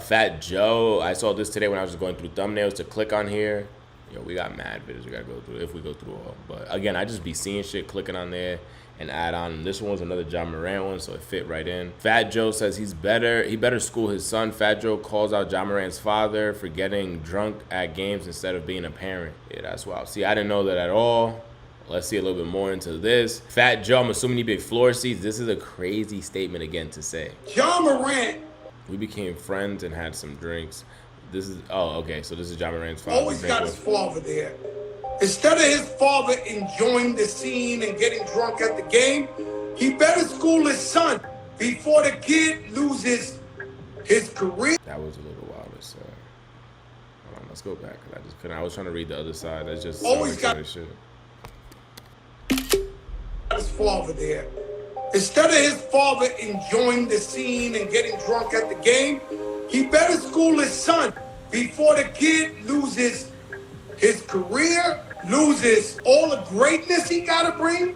Fat Joe, I saw this today when I was just going through thumbnails to click on here. Yo, we got mad videos we gotta go through if we go through all. But again, I just be seeing shit, clicking on there and add on. This one was another John Morant one, so it fit right in. Fat Joe says he better school his son. Fat Joe calls out John Morant's father for getting drunk at games instead of being a parent. Yeah, that's wild. See, I didn't know that at all. Let's see a little bit more into this. Fat Joe, I'm assuming he big floor seats. This is a crazy statement again to say. John Morant. We became friends and had some drinks. This is, oh, okay, so this is John Morant's father. Always got his father there. Instead of his father enjoying the scene and getting drunk at the game, he better school his son before the kid loses his career. That was a little wild. Hold on, let's go back. I just couldn't. I was trying to read the other side. That's just always got his father there. Instead of his father enjoying the scene and getting drunk at the game, he better school his son before the kid loses his career, loses all the greatness he gotta bring.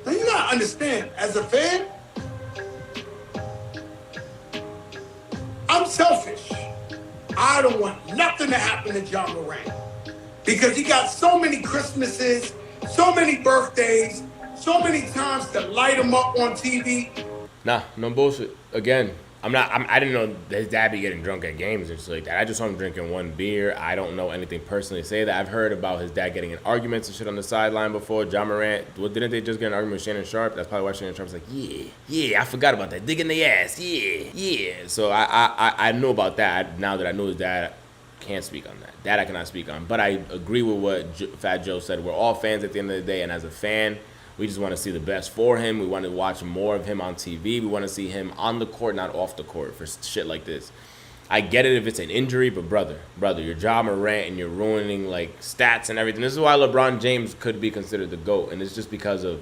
Now you gotta understand, as a fan, I'm selfish. I don't want nothing to happen to John Morant because he got so many Christmases, so many birthdays, so many times to light him up on TV. Nah, no bullshit. Again, I didn't know his dad be getting drunk at games and shit like that. I just saw him drinking one beer. I don't know anything personally to say that. I've heard about his dad getting in arguments and shit on the sideline before. John Morant, didn't they just get an argument with Shannon Sharp? That's probably why Shannon Sharp's like, yeah, I forgot about that. Dig in the ass, yeah. So I know about that now that I know his dad. Can't speak on that. That I cannot speak on. But I agree with what Fat Joe said. We're all fans at the end of the day, and as a fan, we just want to see the best for him. We want to watch more of him on TV. We want to see him on the court, not off the court for shit like this. I get it if it's an injury, but brother, you're John Morant and you're ruining like stats and everything. This is why LeBron James could be considered the GOAT, and it's just because of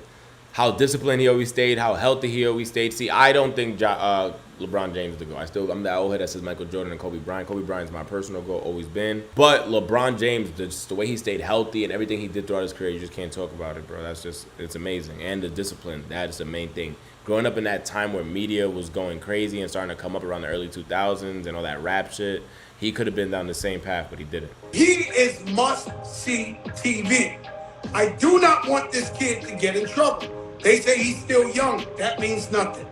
how disciplined he always stayed, how healthy he always stayed. See, I don't think LeBron James is the GOAT. I'm that old head that says Michael Jordan and Kobe Bryant. Kobe Bryant's my personal GOAT, always been. But LeBron James, just the way he stayed healthy and everything he did throughout his career, you just can't talk about it, bro. That's just, it's amazing. And the discipline, that is the main thing. Growing up in that time where media was going crazy and starting to come up around the early 2000s and all that rap shit, he could have been down the same path, but he didn't. He is must-see TV. I do not want this kid to get in trouble. They say he's still young. That means nothing.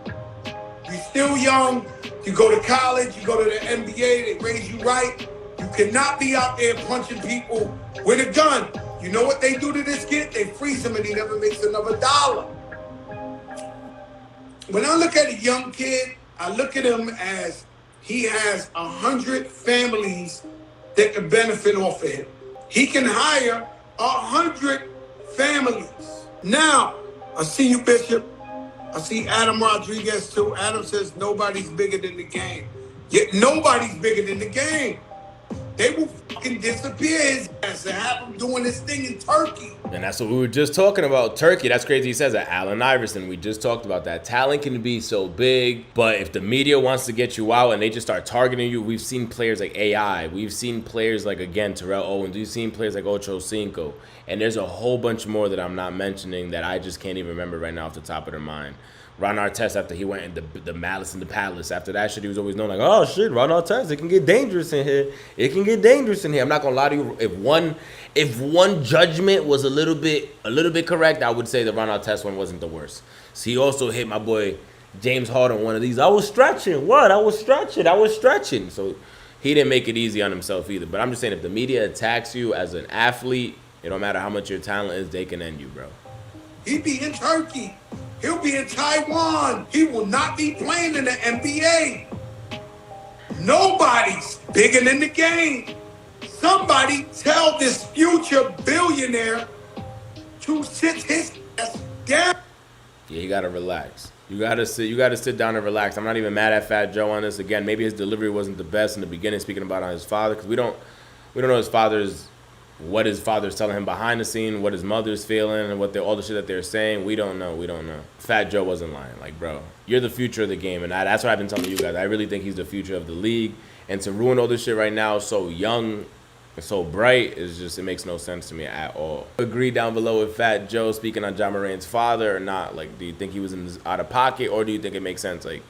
You're still young. You go to college, you go to the NBA, they raise you right. You cannot be out there punching people with a gun. You know what they do to this kid? They freeze him and he never makes another dollar. When I look at a young kid, I look at him as he has 100 families that can benefit off of him. He can hire 100 families. Now, I see you, Bishop. I see Adam Rodriguez, too. Adam says nobody's bigger than the game. Yet nobody's bigger than the game. They will fucking disappear his ass and have him doing this thing in Turkey. And that's what we were just talking about. Turkey, that's crazy he says that. Allen Iverson, we just talked about that. Talent can be so big, but if the media wants to get you out and they just start targeting you, we've seen players like AI. We've seen players like, again, Terrell Owens. We've seen players like Ocho Cinco. And there's a whole bunch more that I'm not mentioning that I just can't even remember right now off the top of their mind. Ron Artest, after he went in the Malice in the Palace, after that shit, he was always known like, oh shit, Ron Artest, it can get dangerous in here. It can get dangerous in here. I'm not gonna lie to you. If one judgment was a little bit correct, I would say the Ron Artest one wasn't the worst. So he also hit my boy James Harden one of these. I was stretching. What? I was stretching. So he didn't make it easy on himself either. But I'm just saying, if the media attacks you as an athlete, it don't matter how much your talent is, they can end you, bro. He'd be in Turkey. He'll be in Taiwan. He will not be playing in the NBA. Nobody's bigger than the game. Somebody tell this future billionaire to sit his ass down. Yeah, you gotta relax. You gotta sit down and relax. I'm not even mad at Fat Joe on this. Again, maybe his delivery wasn't the best in the beginning, speaking about on his father, because we don't know what his father's telling him behind the scene, what his mother's feeling, and all the shit that they're saying. We don't know. Fat Joe wasn't lying. Like, bro, you're the future of the game, and that's what I've been telling you guys. I really think he's the future of the league, and to ruin all this shit right now so young and so bright it makes no sense to me at all. Agree down below with Fat Joe speaking on John Morant's father or not. Like, do you think he was out of pocket, or do you think it makes sense? Like,